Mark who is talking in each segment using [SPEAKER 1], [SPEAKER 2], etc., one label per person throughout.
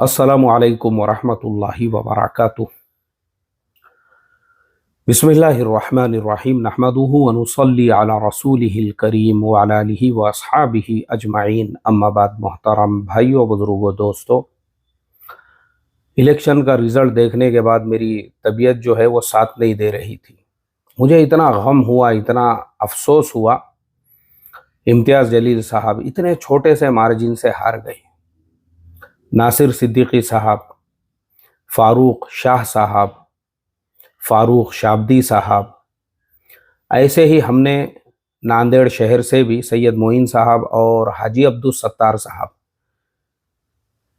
[SPEAKER 1] अस्सलामु अलैकुम वरहमतुल्लाहि वबरकातुह। बिस्मिल्लाहिर्रहमानिर्रहीम नहमदुहु व नुसल्ली अला रसूलिहिल करीम व अला आलिहि व अस्हाबिहि अजमाइन। अम्मा बाद, मोहतरम भाइयों, बुजुर्गों, दोस्तों, इलेक्शन का रिज़ल्ट देखने के बाद मेरी तबीयत जो है वो साथ नहीं दे रही थी। मुझे इतना गम हुआ, इतना अफसोस हुआ। इम्तियाज़ जलील साहब इतने छोटे से मार्जिन से हार गए। नासिर सिद्दीकी साहब, फ़ारूक शाह साहब, फ़ारूक शाब्दी साहब, ऐसे ही हमने नांदेड़ शहर से भी सैयद मोइन साहब और हाजी अब्दुल सत्तार साहब,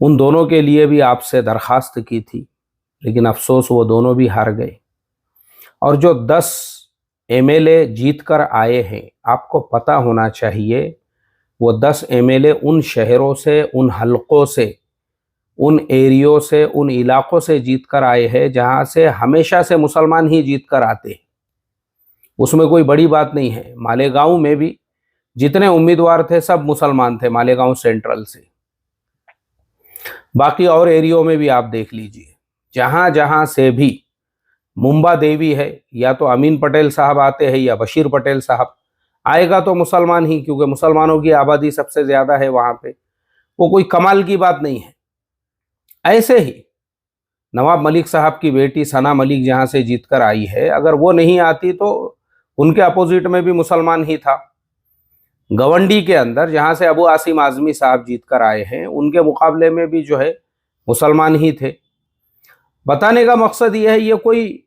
[SPEAKER 1] उन दोनों के लिए भी आपसे दरख्वास्त की थी, लेकिन अफसोस वो दोनों भी हार गए। और जो 10 एमएलए जीत कर आए हैं, आपको पता होना चाहिए वो 10 एमएलए उन शहरों से, उन हलकों से, उन एरियो से, उन इलाकों से जीत कर आए हैं जहाँ से हमेशा से मुसलमान ही जीत कर आते हैं। उसमें कोई बड़ी बात नहीं है। मालेगांव में भी जितने उम्मीदवार थे सब मुसलमान थे, मालेगांव सेंट्रल से। बाकी और एरियो में भी आप देख लीजिए, जहाँ जहाँ से भी मुंबा देवी है, या तो अमीन पटेल साहब आते हैं या बशीर पटेल साहब, आएगा तो मुसलमान ही, क्योंकि मुसलमानों की आबादी सबसे ज़्यादा है वहाँ पे। वो कोई कमाल की बात नहीं है। ऐसे ही नवाब मलिक साहब की बेटी सना मलिक जहाँ से जीत कर आई है, अगर वो नहीं आती तो उनके अपोजिट में भी मुसलमान ही था। गवंडी के अंदर जहाँ से अबू आसिम आज़मी साहब जीत कर आए हैं, उनके मुकाबले में भी जो है मुसलमान ही थे। बताने का मकसद ये है, ये कोई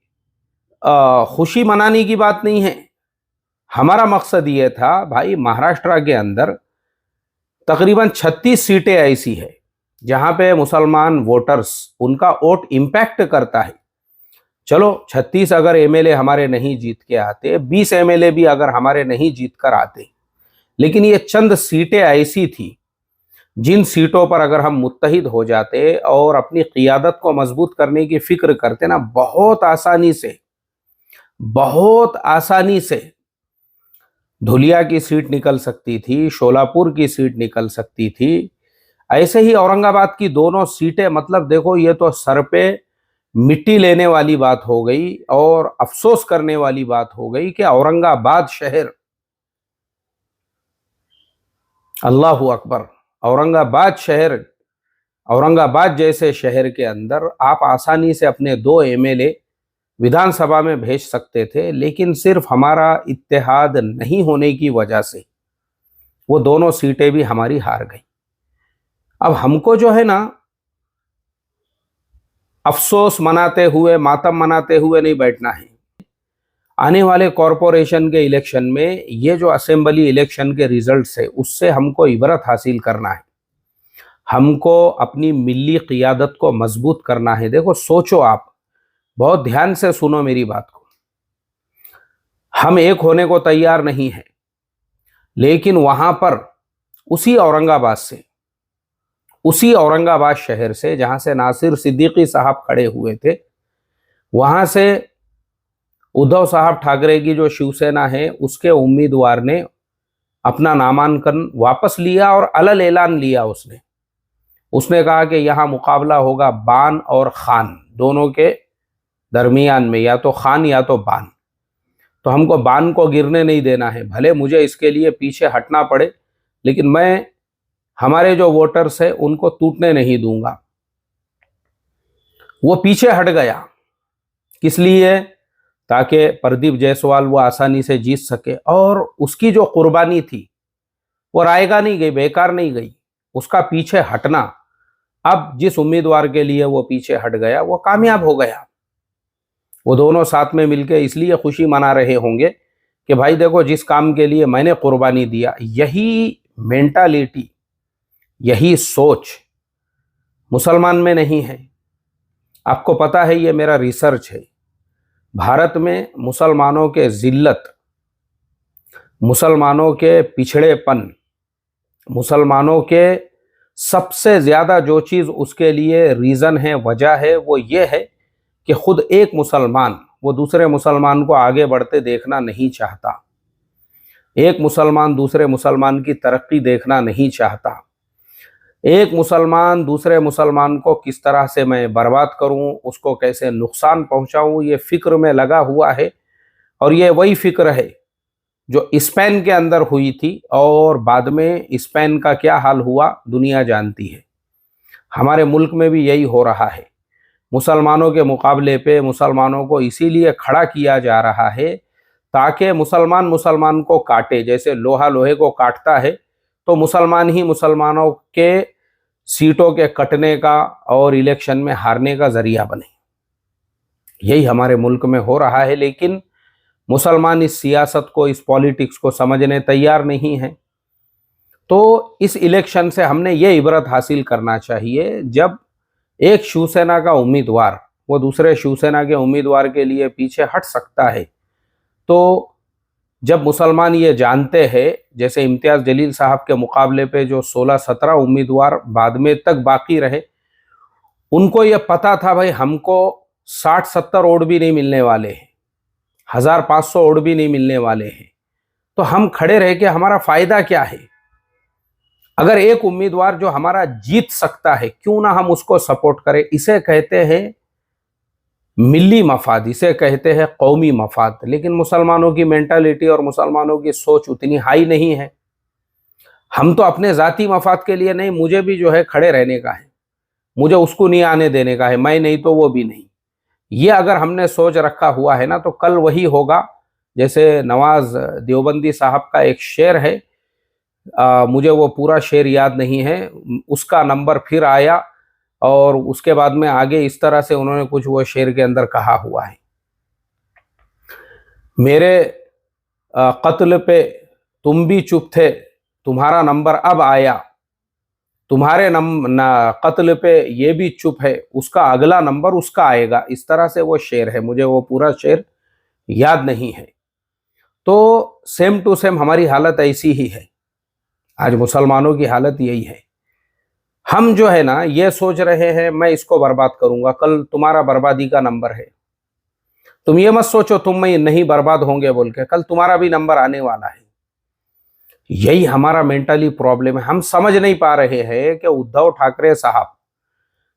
[SPEAKER 1] खुशी मनाने की बात नहीं है। हमारा मकसद ये था भाई, महाराष्ट्र के अंदर तकरीबन 36 सीटें ऐसी है जहाँ पे मुसलमान वोटर्स, उनका वोट इम्पैक्ट करता है। चलो 36 अगर एमएलए हमारे नहीं जीत के आते, 20 एमएलए भी अगर हमारे नहीं जीत कर आते, लेकिन ये चंद सीटें ऐसी थी जिन सीटों पर अगर हम मुत्तहिद हो जाते और अपनी क़ियादत को मजबूत करने की फिक्र करते ना, बहुत आसानी से धुलिया की सीट निकल सकती थी, शोलापुर की सीट निकल सकती थी। ऐसे ही औरंगाबाद की दोनों सीटें, मतलब देखो, ये तो सर पे मिट्टी लेने वाली बात हो गई और अफसोस करने वाली बात हो गई कि औरंगाबाद शहर, अल्लाहु अकबर, औरंगाबाद जैसे शहर के अंदर आप आसानी से अपने 2 एमएलए विधानसभा में भेज सकते थे, लेकिन सिर्फ हमारा इत्तेहाद नहीं होने की वजह से वो दोनों सीटें भी हमारी हार गई। अब हमको जो है ना, अफसोस मनाते हुए, मातम मनाते हुए नहीं बैठना है। आने वाले कॉरपोरेशन के इलेक्शन में ये जो असेंबली इलेक्शन के रिजल्ट्स है, उससे हमको इबरत हासिल करना है। हमको अपनी मिली क़ियादत को मजबूत करना है। देखो, सोचो, आप बहुत ध्यान से सुनो मेरी बात को। हम एक होने को तैयार नहीं है, लेकिन वहां पर उसी औरंगाबाद शहर से जहां से नासिर सिद्दीकी साहब खड़े हुए थे, वहां से उद्धव साहब ठाकरे की जो शिवसेना है, उसके उम्मीदवार ने अपना नामांकन वापस लिया और अलल ऐलान लिया। उसने कहा कि यहाँ मुकाबला होगा बान और खान, दोनों के दरमियान में, या तो खान या तो बान। तो हमको बान को गिरने नहीं देना है, भले मुझे इसके लिए पीछे हटना पड़े, लेकिन मैं हमारे जो वोटर्स है उनको टूटने नहीं दूंगा। वो पीछे हट गया, किस लिए? ताकि प्रदीप जायसवाल वो आसानी से जीत सके। और उसकी जो कुर्बानी थी वो रायगा नहीं गई, बेकार नहीं गई। उसका पीछे हटना, अब जिस उम्मीदवार के लिए वो पीछे हट गया वो कामयाब हो गया। वो दोनों साथ में मिलके इसलिए खुशी मना रहे होंगे कि भाई देखो, जिस काम के लिए मैंने कुर्बानी दिया। यही मेंटालिटी, यही सोच मुसलमान में नहीं है। आपको पता है, ये मेरा रिसर्च है। भारत में मुसलमानों के जिल्लत, मुसलमानों के पिछड़ेपन, मुसलमानों के सबसे ज़्यादा जो चीज़ उसके लिए रीज़न है, वजह है, वो ये है कि खुद एक मुसलमान वो दूसरे मुसलमान को आगे बढ़ते देखना नहीं चाहता। एक मुसलमान दूसरे मुसलमान की तरक्की देखना नहीं चाहता। एक मुसलमान दूसरे मुसलमान को किस तरह से मैं बर्बाद करूं, उसको कैसे नुकसान पहुंचाऊं, ये फिक्र में लगा हुआ है। और ये वही फिक्र है जो स्पेन के अंदर हुई थी, और बाद में स्पेन का क्या हाल हुआ दुनिया जानती है। हमारे मुल्क में भी यही हो रहा है। मुसलमानों के मुकाबले पे मुसलमानों को इसीलिए खड़ा किया जा रहा है ताकि मुसलमान मुसलमान को काटे, जैसे लोहा लोहे को काटता है, तो मुसलमान ही मुसलमानों के सीटों के कटने का और इलेक्शन में हारने का जरिया बने। यही हमारे मुल्क में हो रहा है, लेकिन मुसलमान इस सियासत को, इस पॉलिटिक्स को समझने तैयार नहीं है। तो इस इलेक्शन से हमने ये इबरत हासिल करना चाहिए, जब एक शिवसेना का उम्मीदवार वो दूसरे शिवसेना के उम्मीदवार के लिए पीछे हट सकता है, तो जब मुसलमान ये जानते हैं, जैसे इम्तियाज जलील साहब के मुकाबले पे जो 16-17 उम्मीदवार बाद में तक बाकी रहे, उनको ये पता था भाई हमको 60-70 वोट भी नहीं मिलने वाले हैं, 1500 वोट भी नहीं मिलने वाले हैं, तो हम खड़े रह के हमारा फायदा क्या है। अगर एक उम्मीदवार जो हमारा जीत सकता है, क्यों ना हम उसको सपोर्ट करें। इसे कहते हैं मिली मफाद, इसे कहते हैं कौमी मफाद। लेकिन मुसलमानों की मेंटालिटी और मुसलमानों की सोच उतनी हाई नहीं है। हम तो अपने जाती मफाद के लिए नहीं, मुझे भी जो है खड़े रहने का है, मुझे उसको नहीं आने देने का है, मैं नहीं तो वो भी नहीं। ये अगर हमने सोच रखा हुआ है ना, तो कल वही होगा। जैसे नवाज देवबंदी साहब का एक शेर है, मुझे वो पूरा शेर याद नहीं है, उसका नंबर फिर आया और उसके बाद में आगे इस तरह से उन्होंने कुछ वो शेर के अंदर कहा हुआ है, मेरे कत्ल पे तुम भी चुप थे, तुम्हारा नंबर अब आया, तुम्हारे कत्ल पे ये भी चुप है, उसका अगला नंबर उसका आएगा। इस तरह से वो शेर है, मुझे वो पूरा शेर याद नहीं है। तो सेम टू सेम हमारी हालत ऐसी ही है, आज मुसलमानों की हालत यही है। हम जो है ना ये सोच रहे हैं मैं इसको बर्बाद करूंगा, कल तुम्हारा बर्बादी का नंबर है। तुम ये मत सोचो तुम में नहीं बर्बाद होंगे बोल के, कल तुम्हारा भी नंबर आने वाला है। यही हमारा मेंटली प्रॉब्लम है। हम समझ नहीं पा रहे हैं कि उद्धव ठाकरे साहब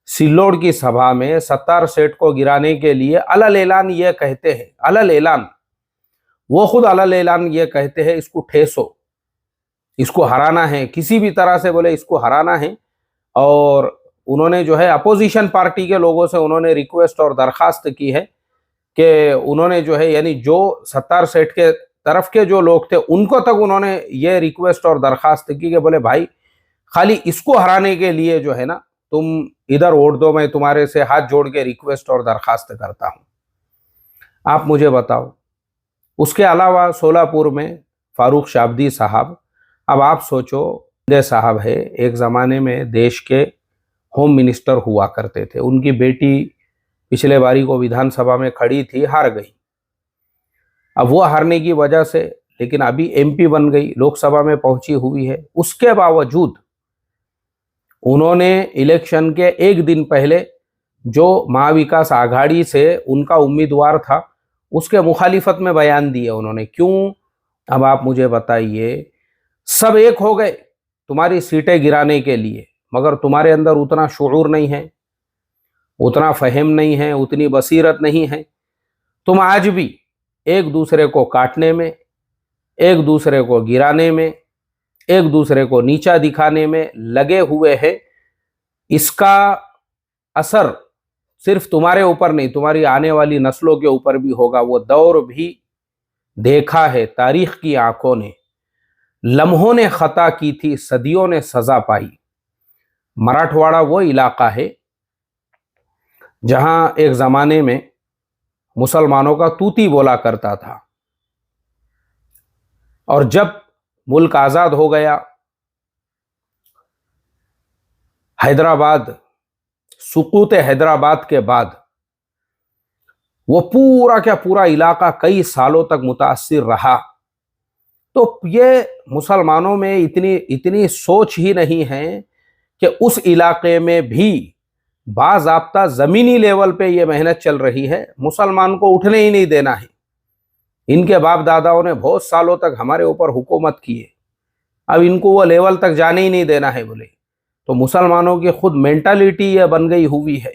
[SPEAKER 1] सिल्लोड की सभा में सत्तार सेठ को गिराने के लिए अलल ऐलान ये कहते हैं, अलल ऐलान, वो खुद अलल ऐलान ये कहते हैं इसको ठेसो, इसको हराना है, किसी भी तरह से बोले इसको हराना है। और उन्होंने जो है अपोजिशन पार्टी के लोगों से उन्होंने रिक्वेस्ट और दरखास्त की है कि उन्होंने जो है, यानी जो सत्तार सेठ के तरफ के जो लोग थे उनको तक उन्होंने ये रिक्वेस्ट और दरखास्त की कि बोले भाई खाली इसको हराने के लिए जो है ना तुम इधर वोट दो, मैं तुम्हारे से हाथ जोड़ के रिक्वेस्ट और दरखास्त करता हूं। आप मुझे बताओ। उसके अलावा सोलापुर में फारूक शाब्दी साहब, अब आप सोचो, दे साहब है, एक ज़माने में देश के होम मिनिस्टर हुआ करते थे, उनकी बेटी पिछले बारी को विधानसभा में खड़ी थी, हार गई। अब वो हारने की वजह से, लेकिन अभी एमपी बन गई, लोकसभा में पहुंची हुई है। उसके बावजूद उन्होंने इलेक्शन के एक दिन पहले जो महाविकास आघाड़ी से उनका उम्मीदवार था उसके मुखालिफत में बयान दिए उन्होंने। क्यों? अब आप मुझे बताइए। सब एक हो गए तुम्हारी सीटें गिराने के लिए, मगर तुम्हारे अंदर उतना शुऊर नहीं है, उतना फहम नहीं है, उतनी बसीरत नहीं है। तुम आज भी एक दूसरे को काटने में, एक दूसरे को गिराने में, एक दूसरे को नीचा दिखाने में लगे हुए हैं। इसका असर सिर्फ तुम्हारे ऊपर नहीं, तुम्हारी आने वाली नस्लों के ऊपर भी होगा। वो दौर भी देखा है तारीख की आंखों ने, लम्हों ने खता की थी, सदियों ने सजा पाई। मराठवाड़ा वो इलाका है जहां एक जमाने में मुसलमानों का तूती बोला करता था, और जब मुल्क आजाद हो गया, हैदराबाद, सुकूत हैदराबाद के बाद वो पूरा क्या पूरा इलाका कई सालों तक मुतासिर रहा। तो ये मुसलमानों में इतनी इतनी सोच ही नहीं है कि उस इलाके में भी बाज़ाब्ता ज़मीनी लेवल पे ये मेहनत चल रही है, मुसलमान को उठने ही नहीं देना है। इनके बाप दादाओं ने बहुत सालों तक हमारे ऊपर हुकूमत की है, अब इनको वो लेवल तक जाने ही नहीं देना है बोले। तो मुसलमानों की खुद मेंटालिटी यह बन गई हुई है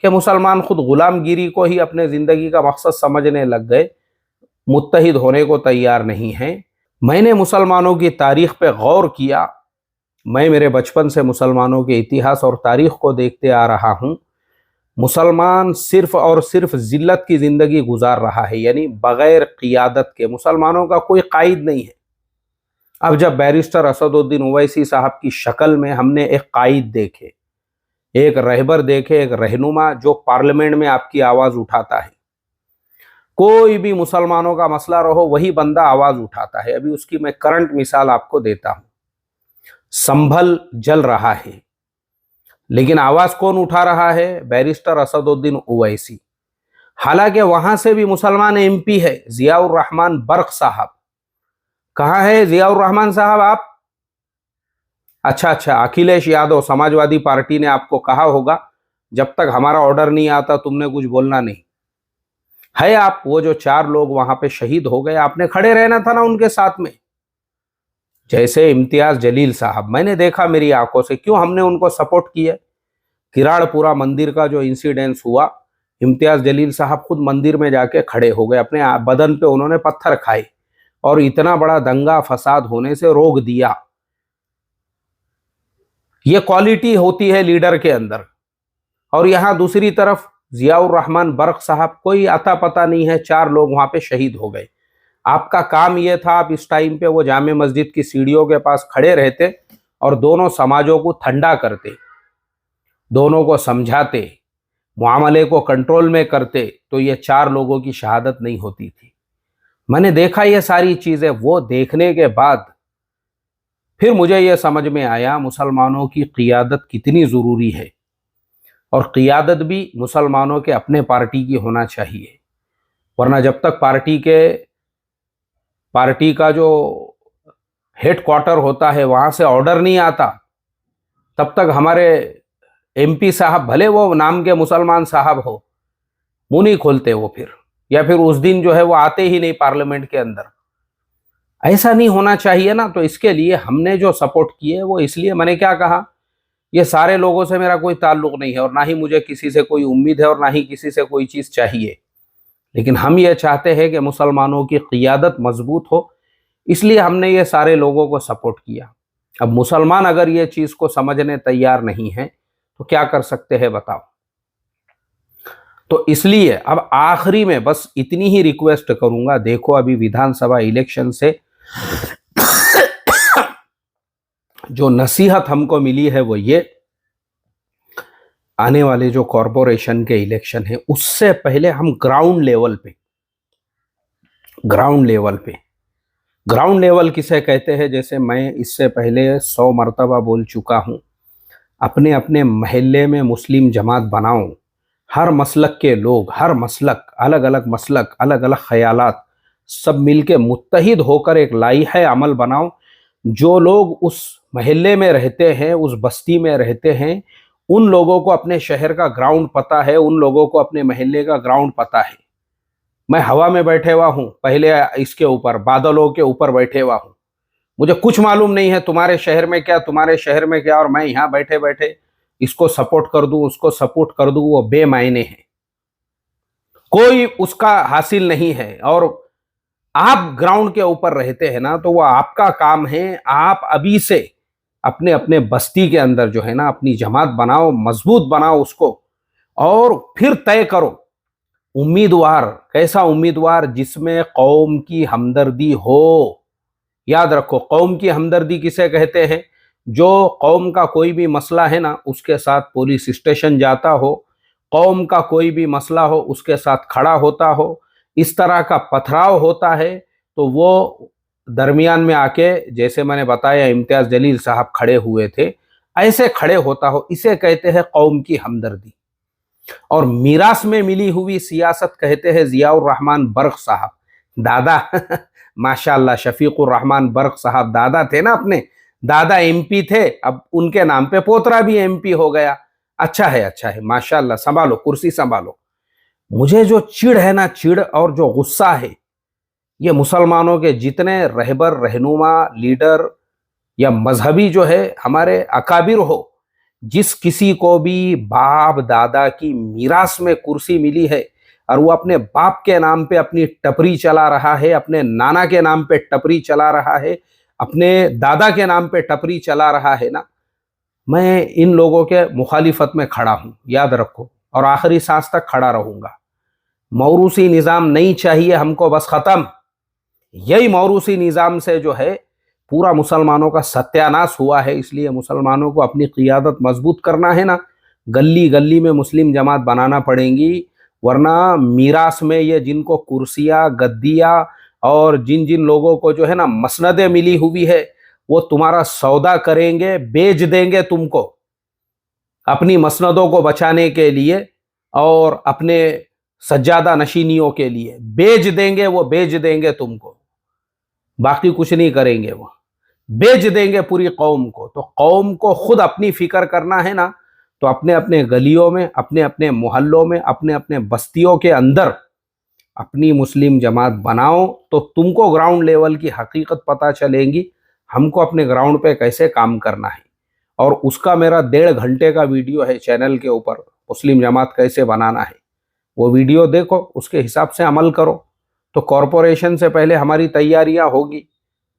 [SPEAKER 1] कि मुसलमान खुद गुलामगिरी को ही अपने जिंदगी का मकसद समझने लग गए, मुत्तहिद होने को तैयार नहीं हैं। मैंने मुसलमानों की तारीख पे गौर किया। मैं मेरे बचपन से मुसलमानों के इतिहास और तारीख को देखते आ रहा हूँ। मुसलमान सिर्फ और सिर्फ जिल्लत की ज़िंदगी गुजार रहा है, यानी बग़ैर क़ियादत के। मुसलमानों का कोई कायद नहीं है। अब जब बैरिस्टर असदुद्दीन ओवैसी साहब की शक्ल में हमने एक कायद देखे, एक रहबर देखे, एक रहनुमा जो पार्लियामेंट में आपकी आवाज़ उठाता है, कोई भी मुसलमानों का मसला रहो वही बंदा आवाज़ उठाता है। अभी उसकी मैं करंट मिसाल आपको देता हूँ। संभल जल रहा है, लेकिन आवाज कौन उठा रहा है? बैरिस्टर असदुद्दीन ओवैसी। हालांकि वहां से भी मुसलमान एमपी है, जियाउर रहमान बर्क साहब। कहाँ है जियाउर रहमान साहब आप? अच्छा, अखिलेश यादव समाजवादी पार्टी ने आपको कहा होगा जब तक हमारा ऑर्डर नहीं आता तुमने कुछ बोलना नहीं है। आप वो जो 4 लोग वहां पे शहीद हो गए, आपने खड़े रहना था ना उनके साथ में। जैसे इम्तियाज जलील साहब, मैंने देखा मेरी आंखों से, क्यों हमने उनको सपोर्ट किया। किराड़पुरा मंदिर का जो इंसिडेंस हुआ, इम्तियाज जलील साहब खुद मंदिर में जाके खड़े हो गए, अपने बदन पे उन्होंने पत्थर खाए और इतना बड़ा दंगा फसाद होने से रोक दिया। ये क्वालिटी होती है लीडर के अंदर। और यहां दूसरी तरफ जियाउर रहमान बर्क साहब, कोई अता पता नहीं है, 4 लोग वहां पे शहीद हो गए। आपका काम यह था, आप इस टाइम पे वो जामे मस्जिद की सीढ़ियों के पास खड़े रहते और दोनों समाजों को ठंडा करते, दोनों को समझाते, मामले को कंट्रोल में करते, तो ये 4 लोगों की शहादत नहीं होती थी। मैंने देखा ये सारी चीजें। वो देखने के बाद फिर मुझे ये समझ में आया मुसलमानों की क़ियादत कितनी ज़रूरी है। और क़ियादत भी मुसलमानों के अपने पार्टी की होना चाहिए, वरना जब तक पार्टी का जो हेड क्वार्टर होता है वहां से ऑर्डर नहीं आता, तब तक हमारे एमपी साहब, भले वो नाम के मुसलमान साहब हो, मुंह नहीं खोलते वो फिर, या फिर उस दिन जो है वो आते ही नहीं पार्लियामेंट के अंदर। ऐसा नहीं होना चाहिए ना। तो इसके लिए हमने जो सपोर्ट किए वो इसलिए, मैंने क्या कहा, ये सारे लोगों से मेरा कोई ताल्लुक नहीं है और ना ही मुझे किसी से कोई उम्मीद है और ना ही किसी से कोई चीज़ चाहिए, लेकिन हम ये चाहते हैं कि मुसलमानों की क़ियादत मजबूत हो, इसलिए हमने ये सारे लोगों को सपोर्ट किया। अब मुसलमान अगर ये चीज़ को समझने तैयार नहीं है तो क्या कर सकते हैं बताओ। तो इसलिए अब आखिरी में बस इतनी ही रिक्वेस्ट करूंगा, देखो अभी विधानसभा इलेक्शन से जो नसीहत हमको मिली है वो ये, आने वाले जो कॉरपोरेशन के इलेक्शन है उससे पहले हम ग्राउंड लेवल किसे कहते हैं, जैसे मैं इससे पहले 100 मरतबा बोल चुका हूं, अपने अपने महल्ले में मुस्लिम जमात बनाओ। हर मसलक के लोग, हर मसलक, अलग अलग मसलक, अलग अलग ख्यालात, सब मिलके मुत्तहिद होकर एक लाइहा अमल बनाओ। जो लोग उस महल्ले में रहते हैं, उस बस्ती में रहते हैं, उन लोगों को अपने शहर का ग्राउंड पता है, उन लोगों को अपने महल्ले का ग्राउंड पता है। मैं हवा में बैठे हुआ हूँ, पहले इसके ऊपर बादलों के ऊपर बैठे हुआ हूँ, मुझे कुछ मालूम नहीं है तुम्हारे शहर में क्या, तुम्हारे शहर में क्या, और मैं यहाँ बैठे बैठे इसको सपोर्ट कर दूं, उसको सपोर्ट कर दूं, वो बेमायने है, कोई उसका हासिल नहीं है। और आप ग्राउंड के ऊपर रहते हैं ना, तो वो आपका काम है, आप अभी से अपने अपने बस्ती के अंदर जो है ना अपनी जमात बनाओ, मजबूत बनाओ उसको, और फिर तय करो उम्मीदवार, कैसा उम्मीदवार, जिसमें कौम की हमदर्दी हो। याद रखो, कौम की हमदर्दी किसे कहते हैं? जो कौम का कोई भी मसला है ना उसके साथ पुलिस स्टेशन जाता हो, कौम का कोई भी मसला हो उसके साथ खड़ा होता हो, इस तरह का पथराव होता है तो वो दरमियान में आके, जैसे मैंने बताया इम्तियाज जलील साहब खड़े हुए थे, ऐसे खड़े होता हो, इसे कहते हैं कौम की हमदर्दी। और मीरास में मिली हुई सियासत कहते हैं जियाउर रहमान बर्क साहब, दादा माशाअल्लाह, शफीकुर रहमान बर्क साहब दादा थे ना, अपने दादा एमपी थे, अब उनके नाम पे पोतरा भी एमपी हो गया। अच्छा है माशाअल्लाह, संभालो, कुर्सी संभालो। मुझे जो चिढ़ है ना, चिढ़ और जो गुस्सा है, ये मुसलमानों के जितने रहबर, रहनुमा, लीडर या मजहबी जो है हमारे अकाबिर हो, जिस किसी को भी बाप दादा की मीरास में कुर्सी मिली है और वो अपने बाप के नाम पे अपनी टपरी चला रहा है, अपने नाना के नाम पे टपरी चला रहा है, अपने दादा के नाम पे टपरी चला रहा है ना, मैं इन लोगों के मुखालिफत में खड़ा हूं, याद रखो, और आखिरी सांस तक खड़ा रहूंगा। मौरूसी निज़ाम नहीं चाहिए हमको, बस खत्म। यही मौरूसी निज़ाम से जो है पूरा मुसलमानों का सत्यानाश हुआ है। इसलिए मुसलमानों को अपनी क़ियादत मजबूत करना है ना, गली गली में मुस्लिम जमात बनाना पड़ेंगी, वरना मीरास में ये जिनको कुर्सियाँ, गद्दियाँ और जिन जिन लोगों को जो है ना मसनदें मिली हुई है, वो तुम्हारा सौदा करेंगे, बेच देंगे तुमको अपनी मसनदों को बचाने के लिए और अपने सज्जादा नशीनियों के लिए बेच देंगे, वो बेच देंगे तुमको, बाकी कुछ नहीं करेंगे, वो बेच देंगे पूरी कौम को। तो कौम को खुद अपनी फिक्र करना है ना, तो अपने अपने गलियों में, अपने अपने मोहल्लों में, अपने अपने बस्तियों के अंदर अपनी मुस्लिम जमात बनाओ, तो तुमको ग्राउंड लेवल की हकीकत पता चलेंगी, हमको अपने ग्राउंड पे कैसे काम करना है। और उसका मेरा 1.5 घंटे का वीडियो है चैनल के ऊपर, मुस्लिम जमात कैसे बनाना है, वो वीडियो देखो, उसके हिसाब से अमल करो। तो कॉरपोरेशन से पहले हमारी तैयारियां होगी,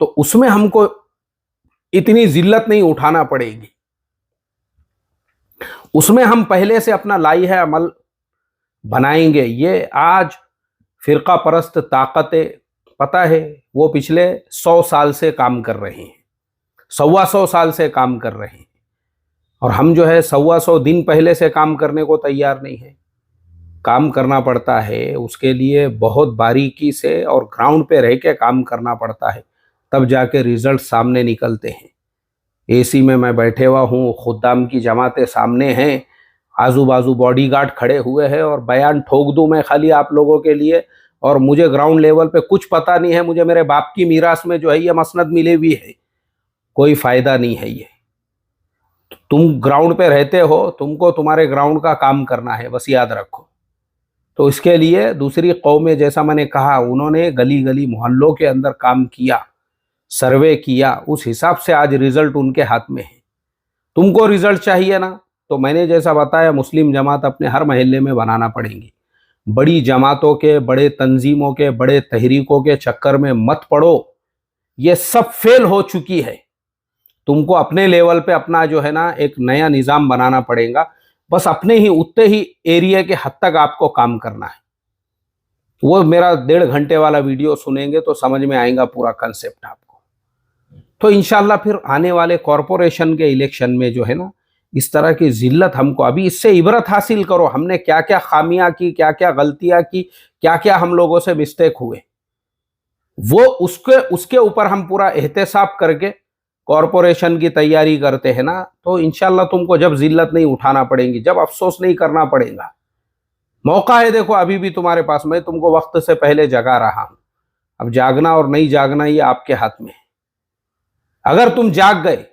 [SPEAKER 1] तो उसमें हमको इतनी जिल्लत नहीं उठाना पड़ेगी, उसमें हम पहले से अपना लाई है अमल बनाएंगे। ये आज फिरका परस्त ताकतें, पता है, वो पिछले 100 साल से काम कर रहे हैं, 125 साल से काम कर रहे हैं, और हम जो है 125 दिन पहले से काम करने को तैयार नहीं है। काम करना पड़ता है, उसके लिए बहुत बारीकी से और ग्राउंड पे रह के काम करना पड़ता है, तब जाके रिजल्ट सामने निकलते हैं। एसी में मैं बैठे हुआ हूँ, खुद्दाम की जमातें सामने हैं, आजू बाजू बॉडीगार्ड खड़े हुए हैं, और बयान ठोक दूँ मैं खाली आप लोगों के लिए, और मुझे ग्राउंड लेवल पे कुछ पता नहीं है, मुझे मेरे बाप की मीरास में जो है ये मसनद मिली हुई है, कोई फ़ायदा नहीं है। ये तुम ग्राउंड पे रहते हो, तुमको तुम्हारे ग्राउंड का काम करना है, बस याद रखो। तो इसके लिए दूसरी कौमें, जैसा मैंने कहा, उन्होंने गली गली मोहल्लों के अंदर काम किया, सर्वे किया, उस हिसाब से आज रिजल्ट उनके हाथ में है। तुमको रिजल्ट चाहिए ना, तो मैंने जैसा बताया, मुस्लिम जमात अपने हर महल्ले में बनाना पड़ेगी। बड़ी जमातों के, बड़े तंजीमों के, बड़े तहरीकों के चक्कर में मत पड़ो, ये सब फेल हो चुकी है। तुमको अपने लेवल पे अपना जो है ना एक नया निज़ाम बनाना पड़ेगा, बस अपने ही उतने ही एरिया के हद तक आपको काम करना है। वो मेरा 1.5 घंटे वाला वीडियो सुनेंगे तो समझ में आएगा पूरा कंसेप्ट आपको। तो इंशाल्लाह फिर आने वाले कॉरपोरेशन के इलेक्शन में जो है ना, इस तरह की जिल्लत हमको, अभी इससे इबरत हासिल करो, हमने क्या क्या खामियां की, क्या क्या गलतियां की, क्या क्या हम लोगों से मिस्टेक हुए, वो उसके ऊपर हम पूरा एहतसाब करके कॉरपोरेशन की तैयारी करते हैं ना, तो इंशाल्लाह तुमको जब जिल्लत नहीं उठाना पड़ेगी, जब अफसोस नहीं करना पड़ेगा। मौका है, देखो अभी भी तुम्हारे पास, मैं तुमको वक्त से पहले जगा रहा हूं, अब जागना और नहीं जागना ये आपके हाथ में है। अगर तुम जाग गए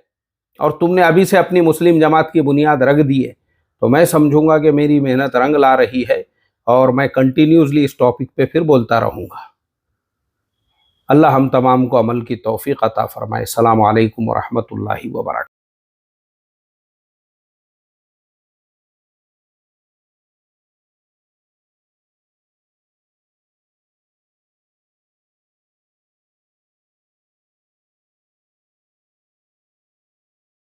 [SPEAKER 1] और तुमने अभी से अपनी मुस्लिम जमात की बुनियाद रख दी है, तो मैं समझूंगा कि मेरी मेहनत रंग ला रही है, और मैं कंटिन्यूसली इस टॉपिक पे फिर बोलता रहूँगा। अल्लाह हम तमाम को अमल की तौफीक अता फरमाए। अस्सलामु अलैकुम व रहमतुल्लाहि व बरकातहू।